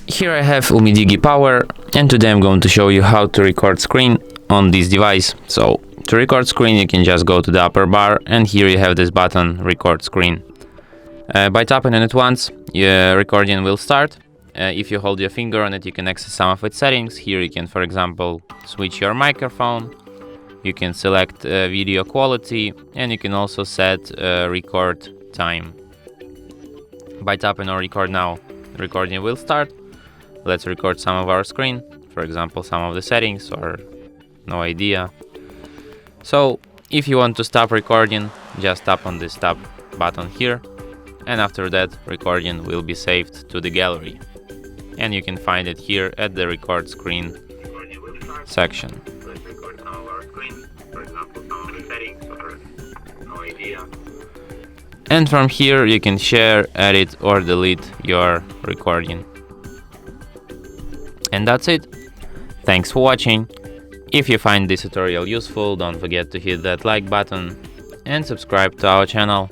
Here I have UMIDIGI Power, and today I'm going to show you how to record screen on this device. So to record screen, you can just go to the upper bar, and here you have this button, record screen. By tapping on it once, your recording will start. If you hold your finger on it, you can access some of its settings. Here you can, for example, switch your microphone. You can select video quality, and you can also set record time. By tapping on record now, the recording will start. Let's record some of our screen, for example, some of the settings or no idea. So if you want to stop recording, just tap on this stop button here, and after that recording will be saved to the gallery. And you can find it here at the record screen section. Let's record some of our screen, for example, some of the settings or no idea. And from here you can share, edit or delete your recording. And that's it. Thanks for watching. If you find this tutorial useful, don't forget to hit that like button and subscribe to our channel.